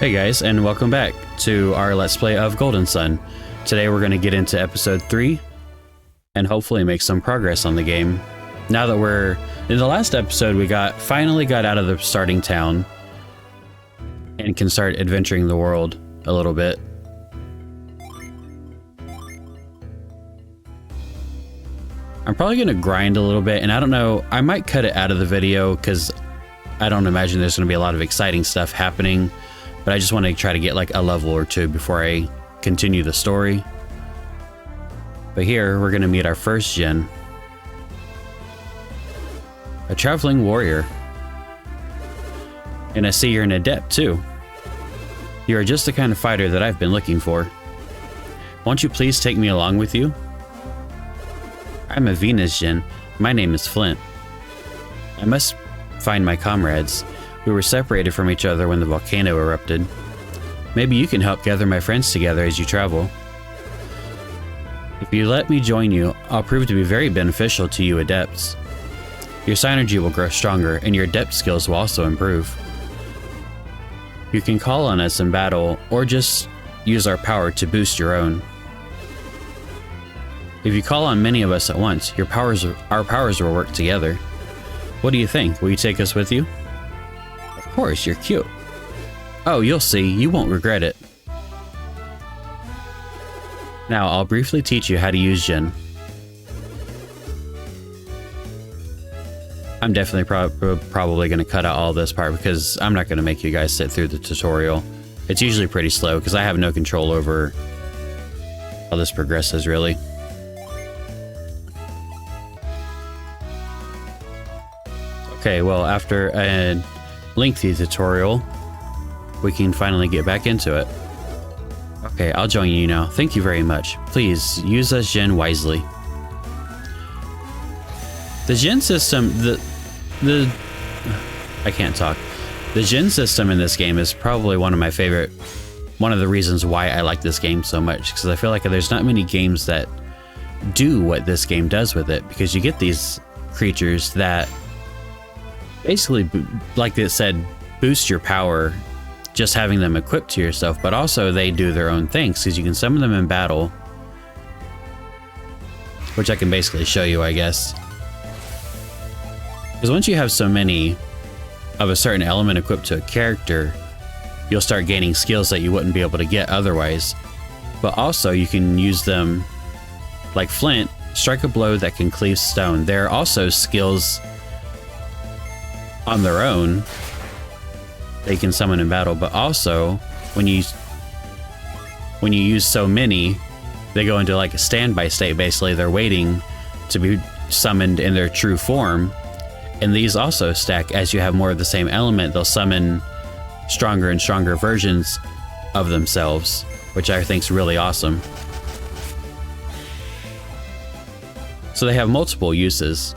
Hey guys, and welcome back to our Let's Play of goldensun. Today we're going to get into episode 3 and hopefully make some progress on the game. Now that we're in the last episode, we finally got out of the starting town and can start adventuring the world a little bit. I'm probably going to grind a little bit, and I don't know, I might cut it out of the video because I don't imagine there's going to be a lot of exciting stuff happening. But I just want to try to get like a level or two before I continue the story. But here, we're going to meet our first Djinn. A traveling warrior. And I see you're an adept too. You are just the kind of fighter that I've been looking for. Won't you please take me along with you? I'm a Venus Djinn. My name is Flint. I must find my comrades. We were separated from each other when the volcano erupted. Maybe you can help gather my friends together as you travel. If you let me join you, I'll prove to be very beneficial to you adepts. Your synergy will grow stronger, and your adept skills will also improve. You can call on us in battle, or just use our power to boost your own. If you call on many of us at once, our powers will work together. What do you think? Will you take us with you? Of course, you're cute. Oh, you'll see. You won't regret it. Now, I'll briefly teach you how to use Djinn. I'm definitely probably going to cut out all this part because I'm not going to make you guys sit through the tutorial. It's usually pretty slow because I have no control over how this progresses, really. Okay, well, after a lengthy tutorial, we can finally get back into it. Okay, I'll join you now. Thank you very much. Please use us Djinn wisely. The Djinn system, I can't talk. The Djinn system in this game is probably one of the reasons why I like this game so much, because I feel like there's not many games that do what this game does with it, because you get these creatures that basically, like it said, boost your power just having them equipped to yourself, but also they do their own things because you can summon them in battle, which I can basically show you, I guess. Because once you have so many of a certain element equipped to a character, you'll start gaining skills that you wouldn't be able to get otherwise. But also you can use them, like Flint, strike a blow that can cleave stone. There are also skills on their own they can summon in battle, but also when you use so many, they go into like a standby state. Basically, they're waiting to be summoned in their true form, and these also stack. As you have more of the same element, they'll summon stronger and stronger versions of themselves, which I think is really awesome. So they have multiple uses.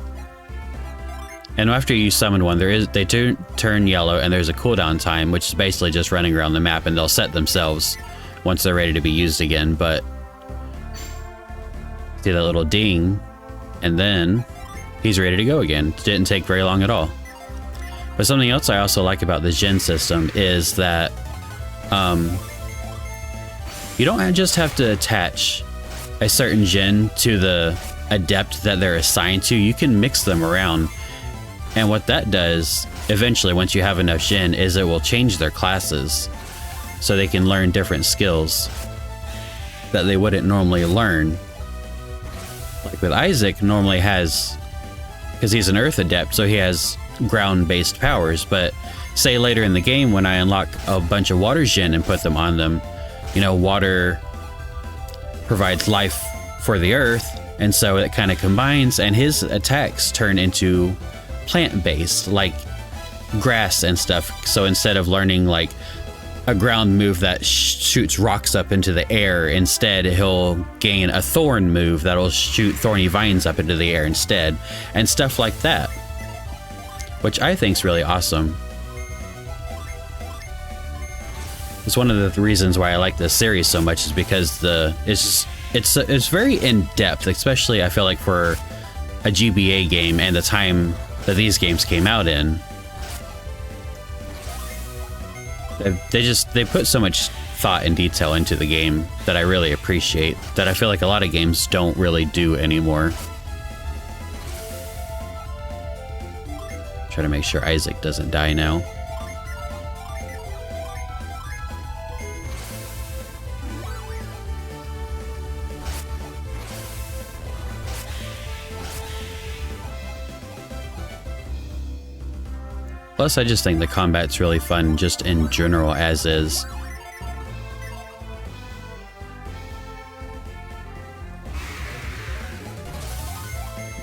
And after you summon one, they turn yellow, and there's a cooldown time, which is basically just running around the map, and they'll set themselves once they're ready to be used again. But see that little ding, and then he's ready to go again. It didn't take very long at all. But something else I also like about the Djinn system is that you don't just have to attach a certain Djinn to the adept that they're assigned to. You can mix them around. And what that does, eventually, once you have enough Djinn, is it will change their classes so they can learn different skills that they wouldn't normally learn. Like with Isaac, normally has, because he's an earth adept, so he has ground-based powers. But say later in the game, when I unlock a bunch of water Djinn and put them on them, you know, water provides life for the earth, and so it kind of combines, and his attacks turn into plant-based, like grass and stuff. So instead of learning like a ground move that shoots rocks up into the air, instead he'll gain a thorn move that'll shoot thorny vines up into the air instead, and stuff like that, which I think is really awesome. It's one of the reasons why I like this series so much, is because it's very in-depth, especially I feel like for a GBA game and the time that these games came out in. They put so much thought and detail into the game that I really appreciate, that I feel like a lot of games don't really do anymore. Try to make sure Isaac doesn't die now. Plus, I just think the combat's really fun just in general as is.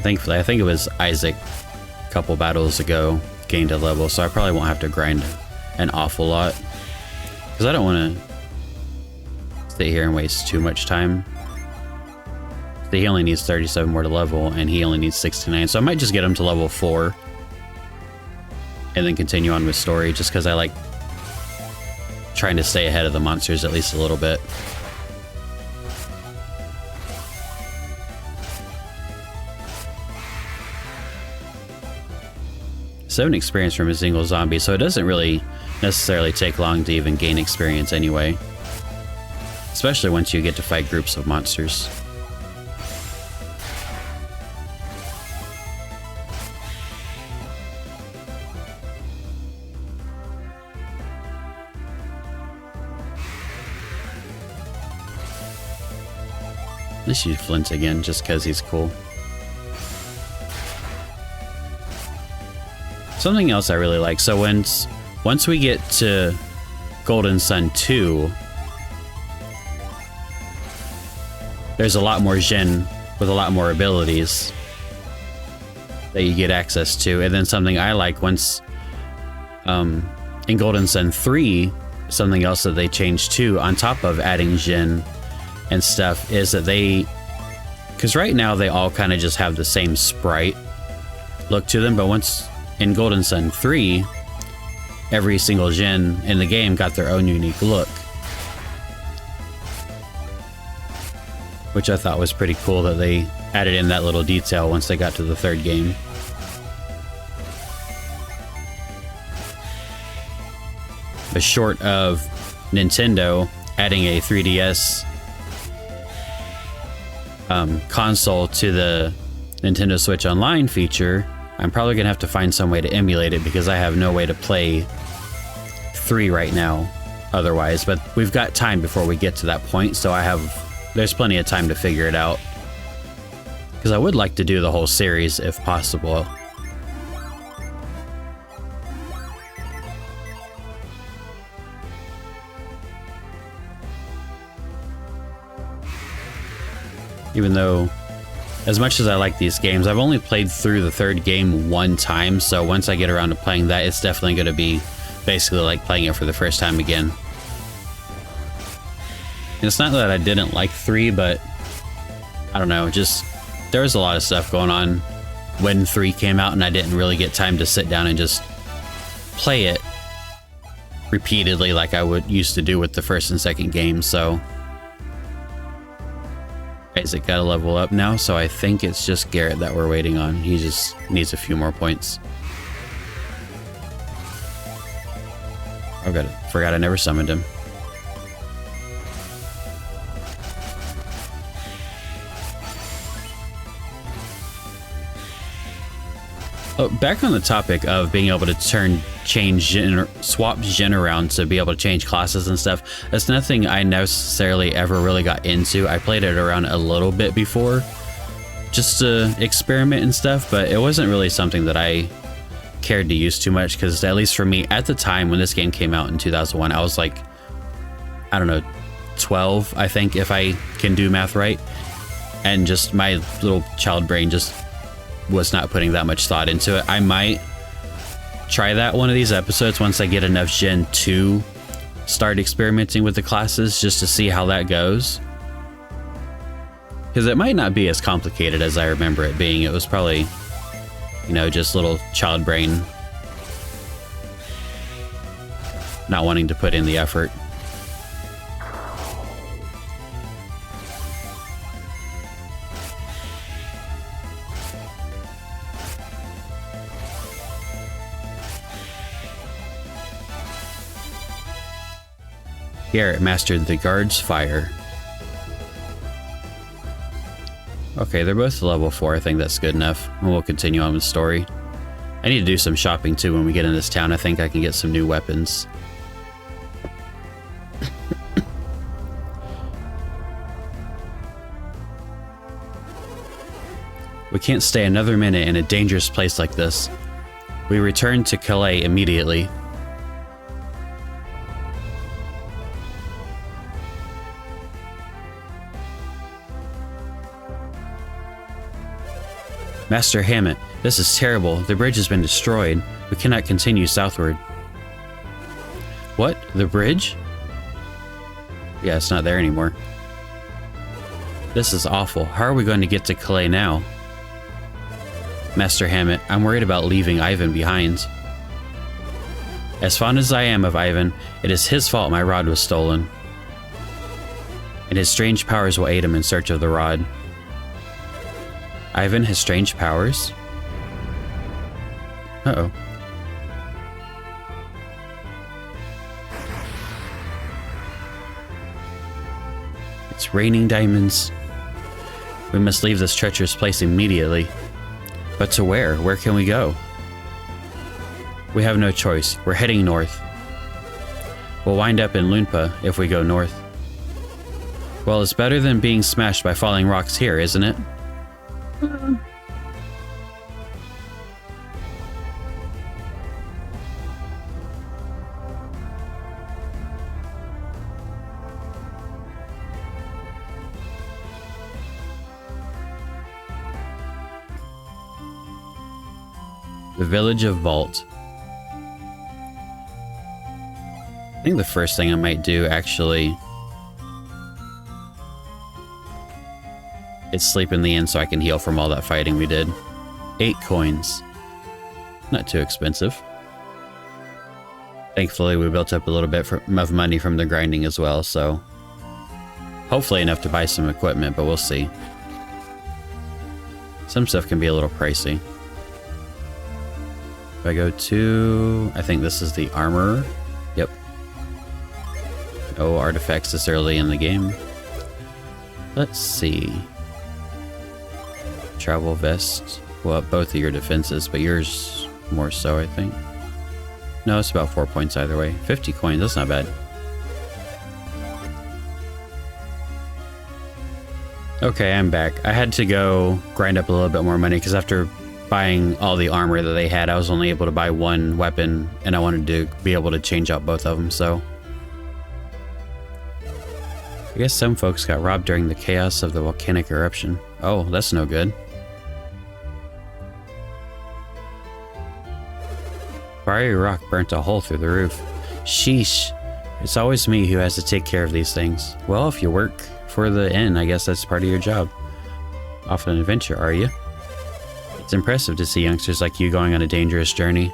Thankfully, I think it was Isaac a couple battles ago gained a level, so I probably won't have to grind an awful lot. Because I don't want to sit here and waste too much time. So he only needs 37 more to level, and he only needs 69, so I might just get him to level 4. And then continue on with story, just because I like trying to stay ahead of the monsters at least a little bit. Seven experience from a single zombie, so it doesn't really necessarily take long to even gain experience anyway. Especially once you get to fight groups of monsters. Let's use Flint again, just because he's cool. Something else I really like, so once we get to goldensun 2, there's a lot more Djinn with a lot more abilities that you get access to. And then something I like once, in goldensun 3, something else that they changed too, on top of adding Djinn and stuff, is that because right now they all kind of just have the same sprite look to them, but once in goldensun 3, every single Djinn in the game got their own unique look, which I thought was pretty cool that they added in that little detail once they got to the third game. But short of Nintendo adding a 3DS console to the Nintendo Switch Online feature, I'm probably gonna have to find some way to emulate it, because I have no way to play 3 right now otherwise. But we've got time before we get to that point, so there's plenty of time to figure it out, because I would like to do the whole series if possible. Even though, as much as I like these games, I've only played through the third game one time, so once I get around to playing that, it's definitely going to be basically like playing it for the first time again. And it's not that I didn't like 3, but I don't know, just there was a lot of stuff going on when 3 came out, and I didn't really get time to sit down and just play it repeatedly like I used to do with the first and second game, so Isaac got a level up now, so I think it's just Garrett that we're waiting on. He just needs a few more points. Oh, forgot I never summoned him. Oh, back on the topic of being able to swap Djinn around to be able to change classes and stuff, that's nothing I necessarily ever really got into. I played it around a little bit before, just to experiment and stuff, but it wasn't really something that I cared to use too much, because at least for me, at the time when this game came out in 2001, I was like, I don't know, 12, I think, if I can do math right, and just my little child brain just was not putting that much thought into it. I might try that one of these episodes once I get enough Djinn to start experimenting with the classes, just to see how that goes, because it might not be as complicated as I remember it being. It was probably, you know, just little child brain not wanting to put in the effort. Garrett mastered the guard's fire. Okay, they're both level 4. I think that's good enough. And we'll continue on with the story. I need to do some shopping too when we get in this town. I think I can get some new weapons. We can't stay another minute in a dangerous place like this. We return to Calais immediately. Master Hammett, this is terrible. The bridge has been destroyed. We cannot continue southward. What? The bridge? Yeah, it's not there anymore. This is awful. How are we going to get to Calais now? Master Hammett, I'm worried about leaving Ivan behind. As fond as I am of Ivan, it is his fault my rod was stolen. And his strange powers will aid him in search of the rod. Ivan has strange powers? Uh-oh. It's raining diamonds. We must leave this treacherous place immediately. But to where? Where can we go? We have no choice. We're heading north. We'll wind up in Lunpa if we go north. Well, it's better than being smashed by falling rocks here, isn't it? The village of Vault. I think the first thing I might do, actually, is sleep in the inn so I can heal from all that fighting we did. 8 coins. Not too expensive. Thankfully, we built up a little bit of money from the grinding as well, so hopefully enough to buy some equipment, but we'll see. Some stuff can be a little pricey. If I go to... I think this is the armor. Yep. No artifacts this early in the game. Let's see. Travel vest. Well, both of your defenses, but yours more so, I think. No, it's about 4 points either way. 50 coins, that's not bad. Okay, I'm back. I had to go grind up a little bit more money because after buying all the armor that they had, I was only able to buy one weapon, and I wanted to be able to change out both of them, so... I guess some folks got robbed during the chaos of the volcanic eruption. Oh, that's no good. Fiery rock burnt a hole through the roof. Sheesh. It's always me who has to take care of these things. Well, if you work for the inn, I guess that's part of your job. Off on an adventure, are you? It's impressive to see youngsters like you going on a dangerous journey.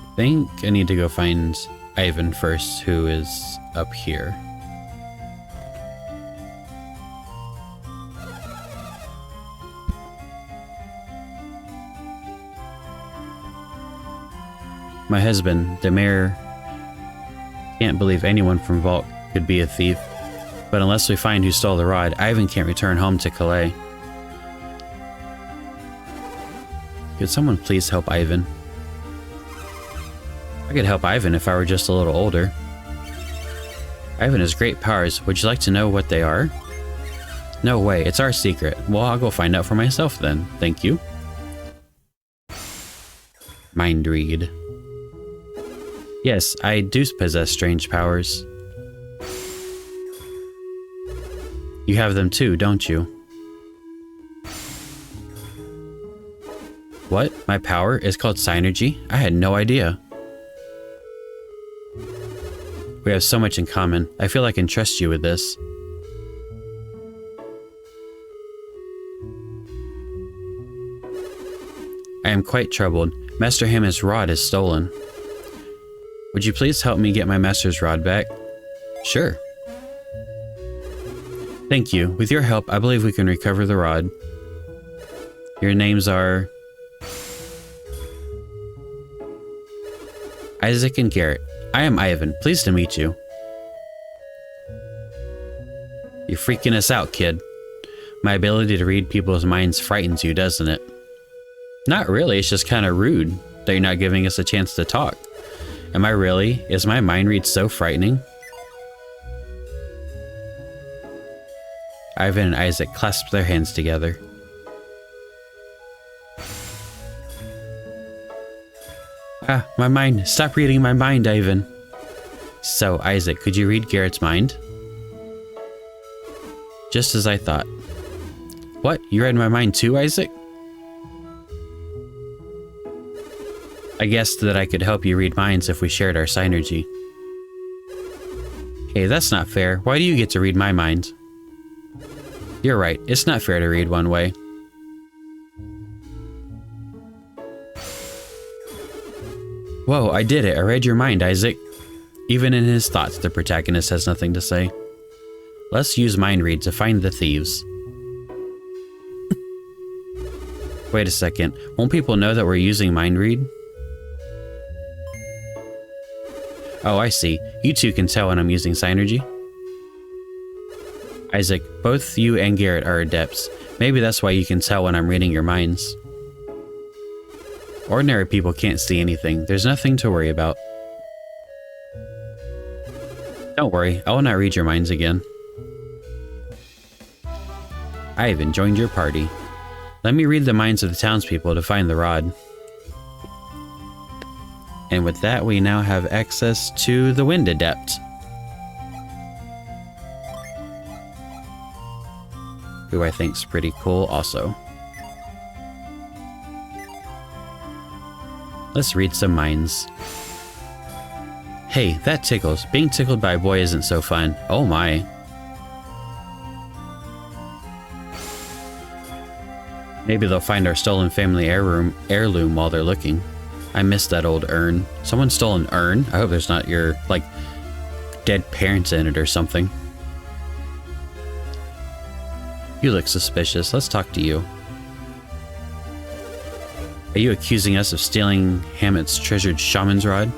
I think I need to go find Ivan first, who is up here. My husband, the mayor, can't believe anyone from Vault could be a thief. But unless we find who stole the rod, Ivan can't return home to Calais. Could someone please help Ivan? I could help Ivan if I were just a little older. Ivan has great powers. Would you like to know what they are? No way, it's our secret. Well, I'll go find out for myself then. Thank you. Mind read. Yes, I do possess strange powers. You have them too, don't you? What? My power is called Synergy? I had no idea. We have so much in common. I feel I can trust you with this. I am quite troubled. Master Hammett's rod is stolen. Would you please help me get my master's rod back? Sure. Thank you. With your help, I believe we can recover the rod. Your names are... Isaac and Garrett. I am Ivan. Pleased to meet you. You're freaking us out, kid. My ability to read people's minds frightens you, doesn't it? Not really, it's just kind of rude that you're not giving us a chance to talk. Am I really? Is my mind read so frightening? Ivan and Isaac clasped their hands together. Ah, my mind. Stop reading my mind, Ivan. So, Isaac, could you read Garrett's mind? Just as I thought. What? You read my mind too, Isaac? I guessed that I could help you read minds if we shared our synergy. Hey, that's not fair. Why do you get to read my mind? You're right. It's not fair to read one way. Whoa, I did it. I read your mind, Isaac. Even in his thoughts, the protagonist has nothing to say. Let's use mind read to find the thieves. Wait a second. Won't people know that we're using mind read? Oh, I see. You two can tell when I'm using synergy. Isaac, both you and Garrett are adepts. Maybe that's why you can tell when I'm reading your minds. Ordinary people can't see anything. There's nothing to worry about. Don't worry, I will not read your minds again. Ivan joined your party. Let me read the minds of the townspeople to find the rod. And with that, we now have access to the Wind Adept. Who I think's pretty cool also. Let's read some minds. Hey, that tickles. Being tickled by a boy isn't so fun. Oh my. Maybe they'll find our stolen family heirloom while they're looking. I missed that old urn. Someone stole an urn? I hope there's not your, like, dead parents in it or something. You look suspicious. Let's talk to you. Are you accusing us of stealing Hammett's treasured shaman's rod?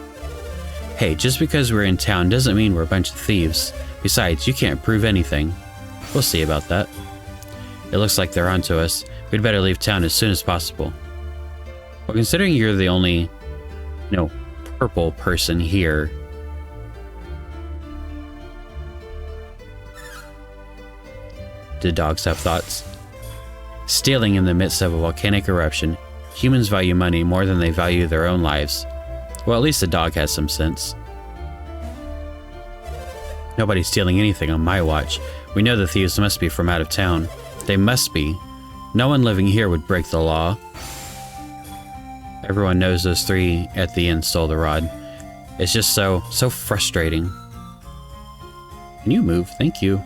Hey, just because we're in town doesn't mean we're a bunch of thieves. Besides, you can't prove anything. We'll see about that. It looks like they're onto us. We'd better leave town as soon as possible. Well, considering you're the only, purple person here. Do dogs have thoughts? Stealing in the midst of a volcanic eruption. Humans value money more than they value their own lives. Well, at least the dog has some sense. Nobody's stealing anything on my watch. We know the thieves must be from out of town. They must be. No one living here would break the law. Everyone knows those three at the inn stole the rod. It's just so frustrating. Can you move? Thank you.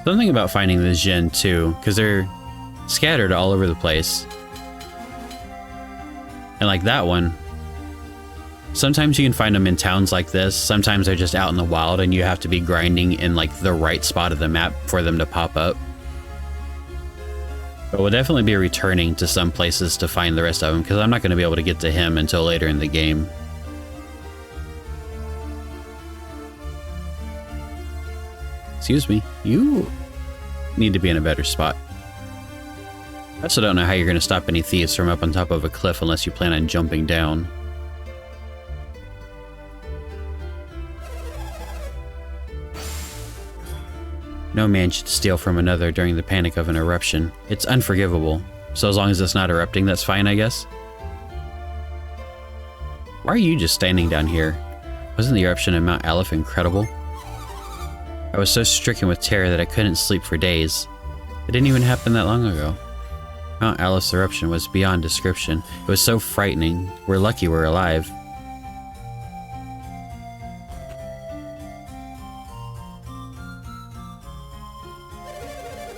Something about finding the Djinn too, because they're scattered all over the place. And like that one, sometimes you can find them in towns like this. Sometimes they're just out in the wild and you have to be grinding in like the right spot of the map for them to pop up. But we'll definitely be returning to some places to find the rest of them because I'm not going to be able to get to him until later in the game. Excuse me, you need to be in a better spot. I also don't know how you're going to stop any thieves from up on top of a cliff unless you plan on jumping down. No man should steal from another during the panic of an eruption. It's unforgivable. So as long as it's not erupting, that's fine, I guess. Why are you just standing down here? Wasn't the eruption in Mount Aleph incredible? I was so stricken with terror that I couldn't sleep for days. It didn't even happen that long ago. Mount Aleph's eruption was beyond description. It was so frightening. We're lucky we're alive.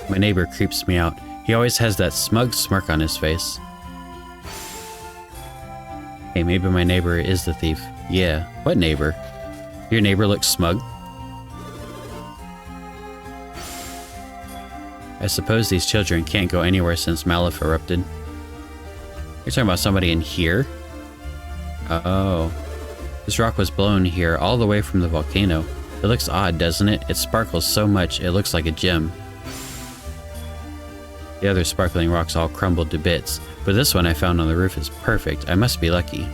My neighbor creeps me out. He always has that smug smirk on his face. Hey, maybe my neighbor is the thief. Yeah, what neighbor? Your neighbor looks smug? I suppose these children can't go anywhere since Malif erupted. You're talking about somebody in here? Oh. This rock was blown here all the way from the volcano. It looks odd, doesn't it? It sparkles so much, it looks like a gem. The other sparkling rocks all crumbled to bits, but this one I found on the roof is perfect. I must be lucky.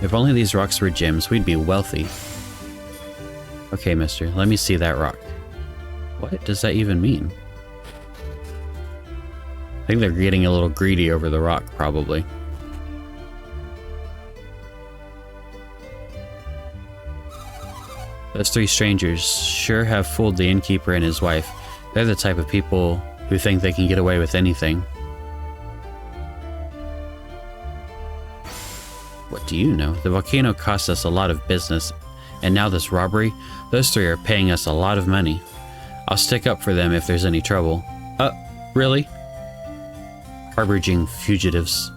If only these rocks were gems, we'd be wealthy. Okay, mister, let me see that rock. What does that even mean? I think they're getting a little greedy over the rock, probably. Those three strangers sure have fooled the innkeeper and his wife. They're the type of people who think they can get away with anything. What do you know? The volcano cost us a lot of business, and now this robbery, those three are paying us a lot of money. I'll stick up for them if there's any trouble. Really? Harboring fugitives.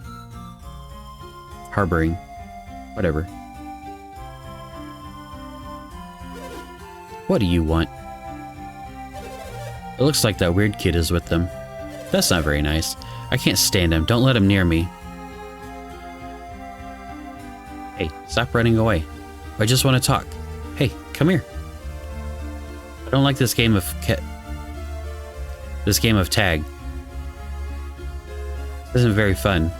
Harboring. Whatever. What do you want? It looks like that weird kid is with them. That's not very nice. I can't stand him. Don't let him near me. Hey, stop running away. I just want to talk. Hey, come here. I don't like this game of tag. This isn't very fun.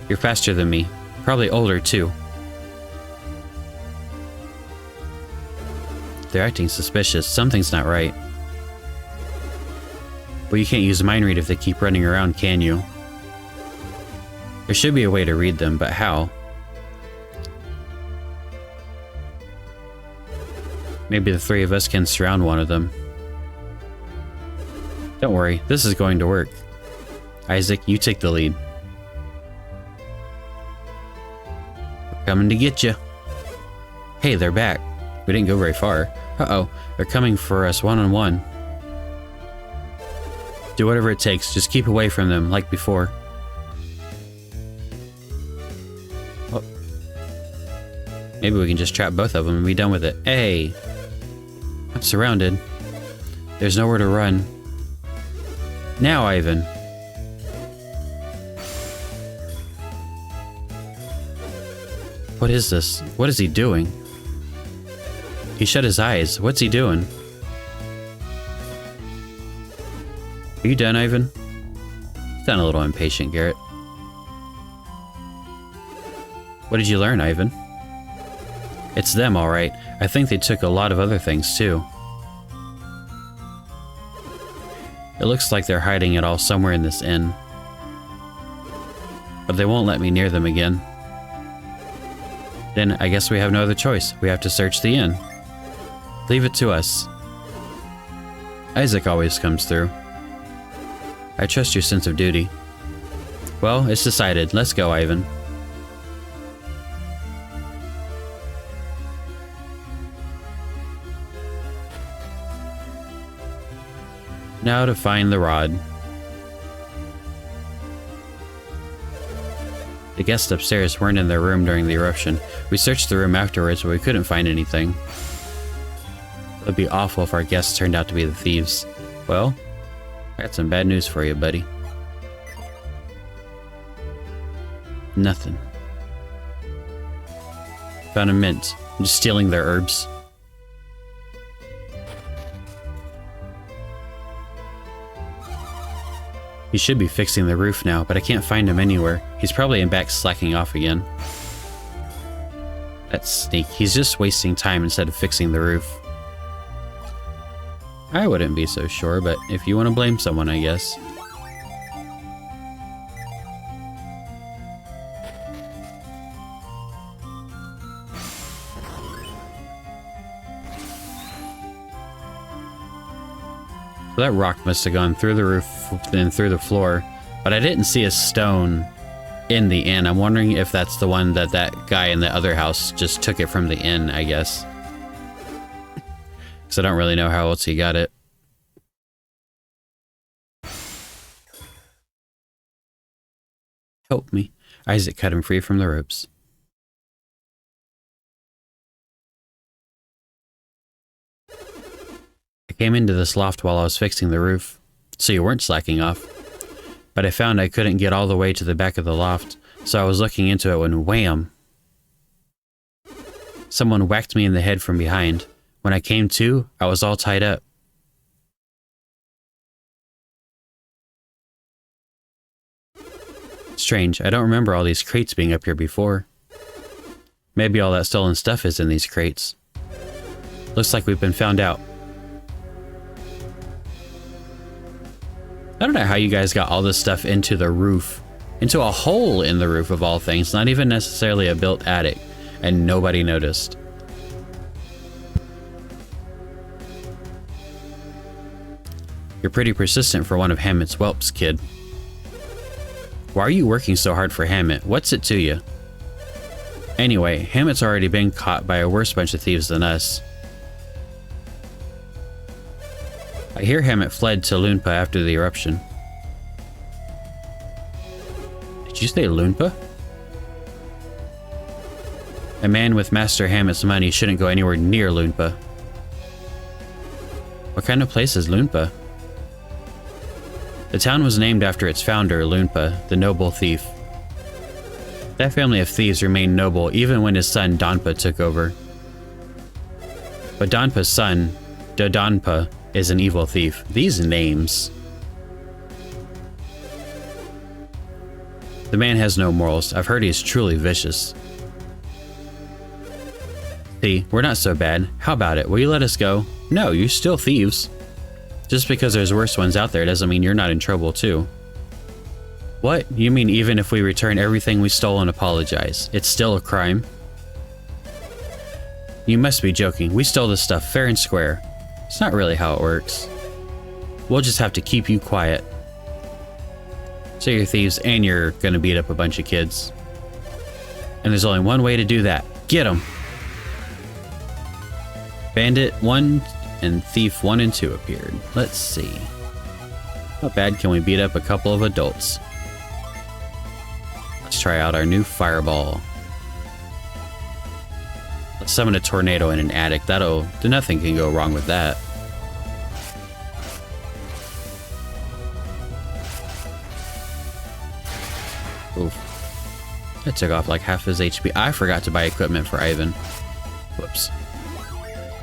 You're faster than me. Probably older, too. They're acting suspicious. Something's not right. Well, you can't use mind read if they keep running around, can you? There should be a way to read them, but how? Maybe the three of us can surround one of them. Don't worry, this is going to work. Isaac, you take the lead. We're coming to get you. Hey, they're back. We didn't go very far. Uh-oh, they're coming for us one-on-one. Do whatever it takes, just keep away from them, like before. Oh. Maybe we can just trap both of them and be done with it. Hey! I'm surrounded. There's nowhere to run. Now, Ivan. What is this? What is he doing? He shut his eyes. What's he doing? Are you done, Ivan? You sound a little impatient, Garrett. What did you learn, Ivan? It's them, all right. I think they took a lot of other things, too. It looks like they're hiding it all somewhere in this inn. But they won't let me near them again. Then I guess we have no other choice. We have to search the inn. Leave it to us. Isaac always comes through. I trust your sense of duty. Well, it's decided. Let's go, Ivan. Now to find the rod. The guests upstairs weren't in their room during the eruption. We searched the room afterwards, but we couldn't find anything. It would be awful if our guests turned out to be the thieves. Well, I got some bad news for you, buddy. Nothing. Found a mint. I'm just stealing their herbs. He should be fixing the roof now, but I can't find him anywhere. He's probably in back slacking off again. That sneak. He's just wasting time instead of fixing the roof. I wouldn't be so sure, but if you want to blame someone, I guess. So that rock must have gone through the roof and through the floor, but I didn't see a stone in the inn. I'm wondering if that's the one that guy in the other house just took it from the inn, I guess. Because I don't really know how else he got it. Help me. Isaac cut him free from the ropes. I came into this loft while I was fixing the roof, so you weren't slacking off. But I found I couldn't get all the way to the back of the loft, so I was looking into it when wham! Someone whacked me in the head from behind. When I came to, I was all tied up. Strange, I don't remember all these crates being up here before. Maybe all that stolen stuff is in these crates. Looks like we've been found out. I don't know how you guys got all this stuff into the roof. Into a hole in the roof of all things, not even necessarily a built attic, and nobody noticed. You're pretty persistent for one of Hammett's whelps, kid. Why are you working so hard for Hammett? What's it to you? Anyway, Hammett's already been caught by a worse bunch of thieves than us. I hear Hammett fled to Loonpa after the eruption. Did you say Loonpa? A man with Master Hammett's money shouldn't go anywhere near Loonpa. What kind of place is Loonpa? The town was named after its founder, Loonpa, the noble thief. That family of thieves remained noble even when his son Donpa took over. But Donpa's son, Dodonpa, is an evil thief. These names. The man has no morals. I've heard he's truly vicious. See, we're not so bad. How about it? Will you let us go? No, you're still thieves. Just because there's worse ones out there doesn't mean you're not in trouble too. What? You mean even if we return everything we stole and apologize, it's still a crime? You must be joking. We stole this stuff fair and square. It's not really how it works. We'll just have to keep you quiet. So you're thieves and you're gonna beat up a bunch of kids. And there's only one way to do that. Get them! Bandit 1 and Thief 1 and 2 appeared. Let's see. How bad can we beat up a couple of adults? Let's try out our new fireball. Let's summon a tornado in an attic. Nothing can go wrong with that. Oof. That took off like half his HP. I forgot to buy equipment for Ivan. Whoops.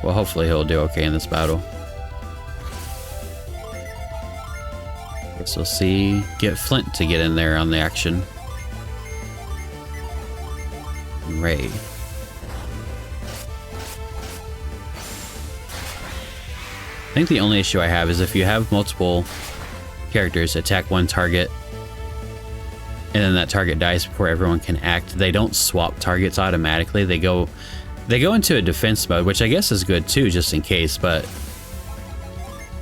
Well, hopefully he'll do okay in this battle. Guess we'll see. Get Flint to get in there on the action. And Ray. I think the only issue I have is if you have multiple characters attack one target and then that target dies before everyone can act, they don't swap targets automatically. They go into a defense mode, which I guess is good too, just in case, but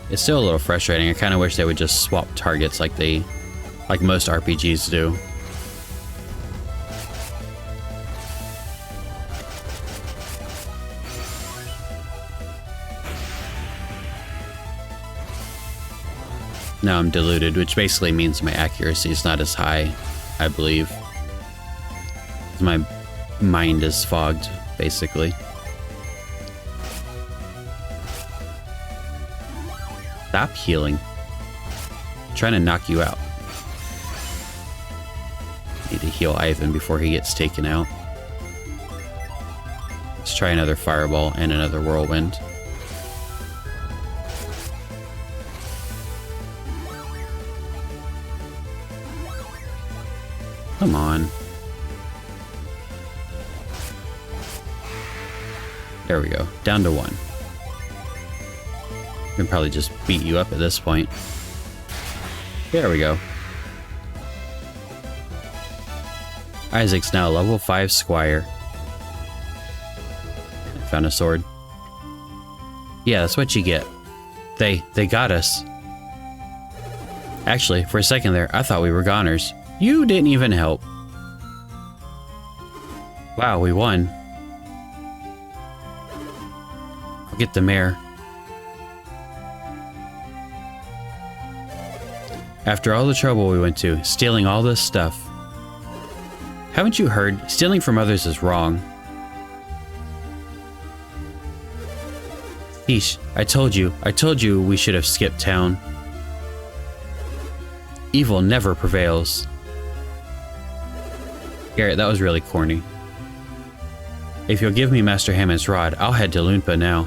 it's still a little frustrating. I kind of wish they would just swap targets like most RPGs do. Now I'm diluted, which basically means my accuracy is not as high, I believe. My mind is fogged, basically. Stop healing. I'm trying to knock you out. Need to heal Ivan before he gets taken out. Let's try another fireball and another whirlwind. Come on. There we go. Down to 1. We can probably just beat you up at this point. There we go. Isaac's now level 5 squire. Found a sword. Yeah, that's what you get. They got us. Actually, for a second there, I thought we were goners. You didn't even help. Wow, we won. I'll get the mare. After all the trouble we went to, stealing all this stuff, Haven't you heard? Stealing from others is wrong. Eesh, I told you we should have skipped town. Evil never prevails. Garrett, that was really corny. If you'll give me Master Hammond's rod, I'll head to Lunpa now.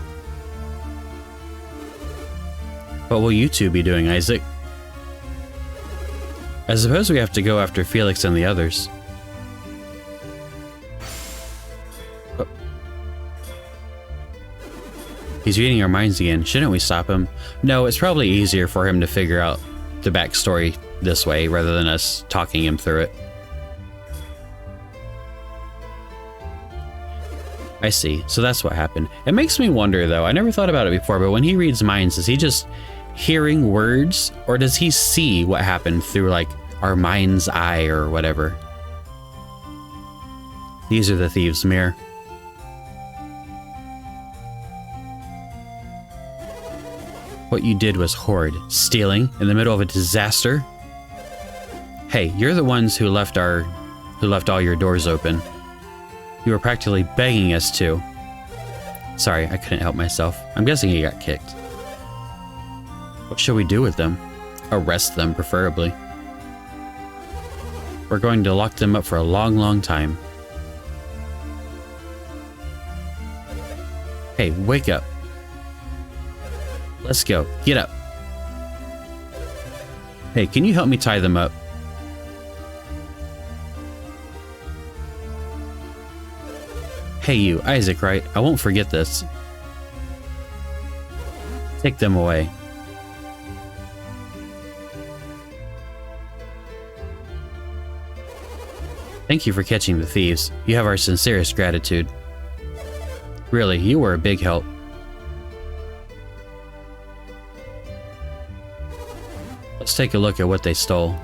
What will you two be doing, Isaac? I suppose we have to go after Felix and the others. Oh. He's reading our minds again. Shouldn't we stop him? No, it's probably easier for him to figure out the backstory this way rather than us talking him through it. I see. So that's what happened. It makes me wonder, though. I never thought about it before, but when he reads minds, is he just hearing words, or does he see what happened through, like, our mind's eye or whatever? These are the thieves' mirror. What you did was horrid. Stealing in the middle of a disaster? Hey, you're the ones who left all your doors open. You were practically begging us to. Sorry, I couldn't help myself. I'm guessing he got kicked. What shall we do with them? Arrest them, preferably. We're going to lock them up for a long, long time. Hey, wake up. Let's go. Get up. Hey, can you help me tie them up? Hey you, Isaac, right? I won't forget this. Take them away. Thank you for catching the thieves. You have our sincerest gratitude. Really, you were a big help. Let's take a look at what they stole.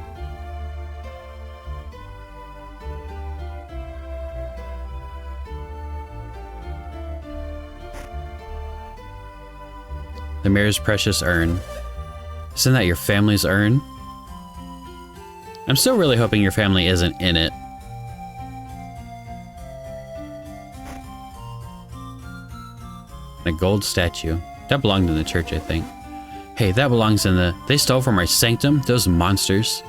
The mayor's precious urn. Isn't that your family's urn? I'm still really hoping your family isn't in it. A gold statue. That belonged in the church, I think. Hey, that belongs in the... They stole from our sanctum? Those monsters.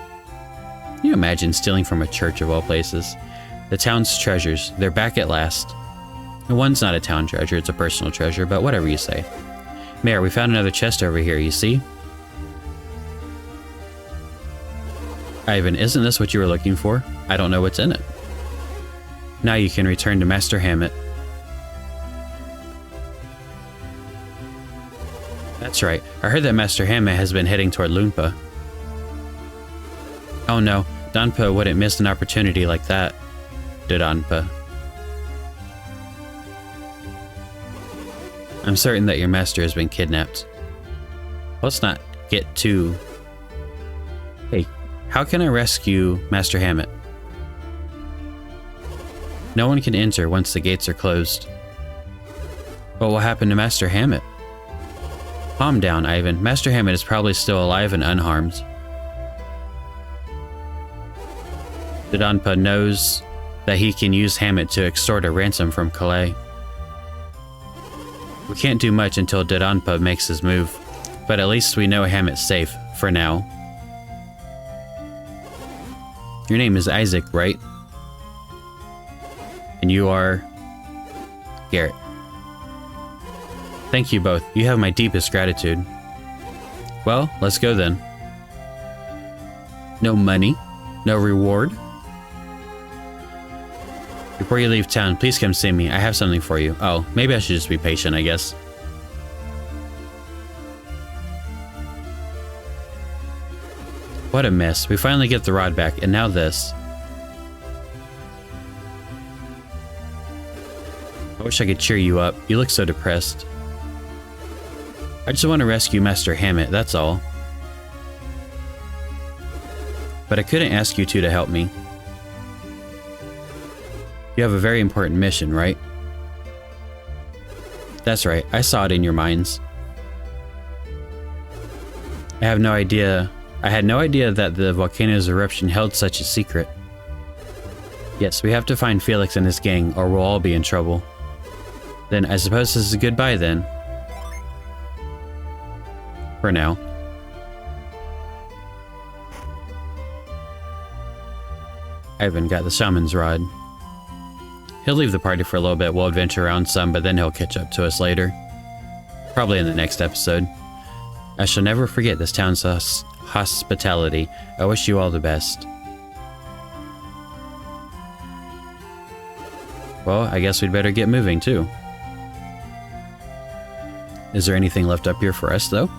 Can you imagine stealing from a church of all places? The town's treasures. They're back at last. And one's not a town treasure, it's a personal treasure, but whatever you say. Mayor, we found another chest over here, you see? Ivan, isn't this what you were looking for? I don't know what's in it. Now you can return to Master Hammett. That's right. I heard that Master Hammett has been heading toward Lunpa. Oh no, Donpa wouldn't miss an opportunity like that. Donpa. I'm certain that your master has been kidnapped. Let's not get too... Hey, how can I rescue Master Hammett? No one can enter once the gates are closed. What will happen to Master Hammett? Calm down, Ivan. Master Hammett is probably still alive and unharmed. Donpa knows that he can use Hammett to extort a ransom from Calais. We can't do much until Donpa makes his move, but at least we know Hammett's safe, for now. Your name is Isaac, right? And you are... Garrett. Thank you both. You have my deepest gratitude. Well, let's go then. No money? No reward? Before you leave town, please come see me. I have something for you. Oh, maybe I should just be patient, I guess. What a mess. We finally get the rod back, and now this. I wish I could cheer you up. You look so depressed. I just want to rescue Master Hammett, that's all. But I couldn't ask you two to help me. You have a very important mission, right? That's right, I saw it in your minds. I had no idea that the volcano's eruption held such a secret. Yes, we have to find Felix and his gang, or we'll all be in trouble. Then I suppose this is a goodbye then. For now. Ivan got the shaman's rod. He'll leave the party for a little bit, we'll adventure around some, but then he'll catch up to us later. Probably in the next episode. I shall never forget this town's hospitality. I wish you all the best. Well, I guess we'd better get moving too. Is there anything left up here for us though?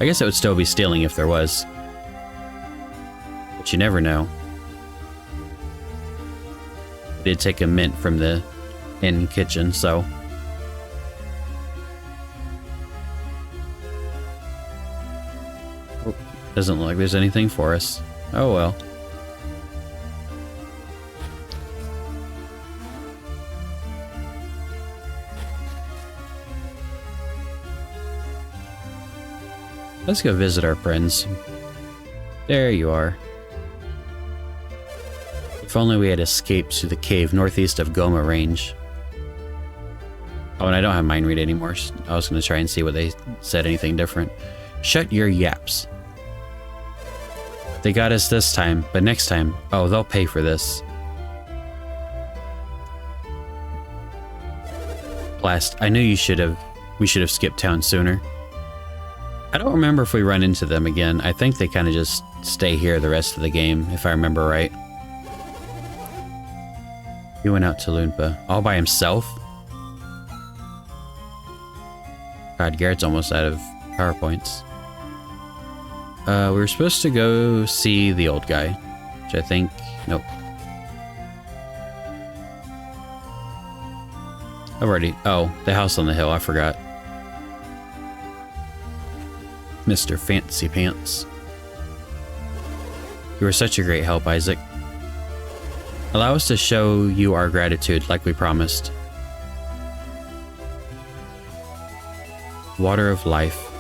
I guess it would still be stealing if there was. But you never know. I did take a mint from the inn kitchen, so... Oh, doesn't look like there's anything for us. Oh well. Let's go visit our friends. There you are. If only we had escaped to the cave northeast of Goma Range. Oh, and I don't have mind read anymore. I was going to try and see what they said anything different. Shut your yaps. They got us this time, but next time, oh, they'll pay for this. Blast, I knew we should have skipped town sooner. I don't remember if we run into them again. I think they kind of just stay here the rest of the game, if I remember right. He went out to Lunpa all by himself? God, Garrett's almost out of PowerPoints. We were supposed to go see the old guy, which I think... Nope. I've already... Oh, the house on the hill, I forgot. Mr. Fancy Pants. You were such a great help, Isaac. Allow us to show you our gratitude like we promised. Water of Life.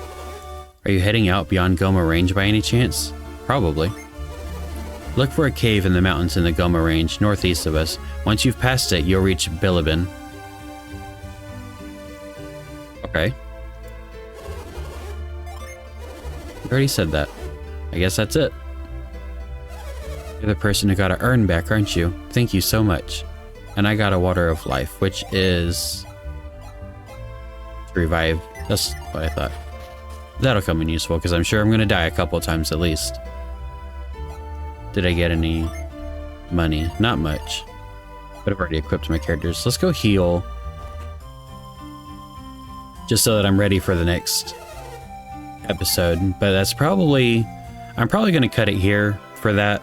Are you heading out beyond Goma Range by any chance? Probably. Look for a cave in the mountains in the Goma Range, northeast of us. Once you've passed it, you'll reach Bilibin. Okay. You already said that. I guess that's it. You're the person who got an urn back, aren't you? Thank you so much. And I got a Water of Life, which is... to revive. That's what I thought. That'll come in useful, because I'm sure I'm going to die a couple times at least. Did I get any money? Not much. But I've already equipped my characters. Let's go heal. Just so that I'm ready for the next episode. But that's probably... I'm probably going to cut it here for that.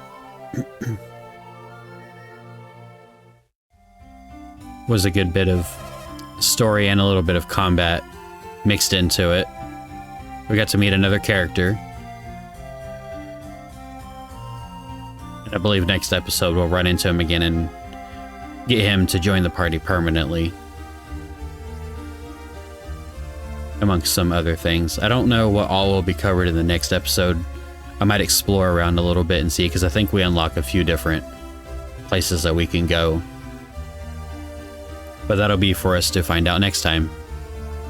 Was a good bit of story and a little bit of combat mixed into it. We got to meet another character. And I believe next episode we'll run into him again and get him to join the party permanently. Amongst some other things. I don't know what all will be covered in the next episode. I might explore around a little bit and see, because I think we unlock a few different places that we can go. But that'll be for us to find out next time.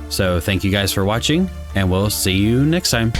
So thank you guys for watching, and we'll see you next time.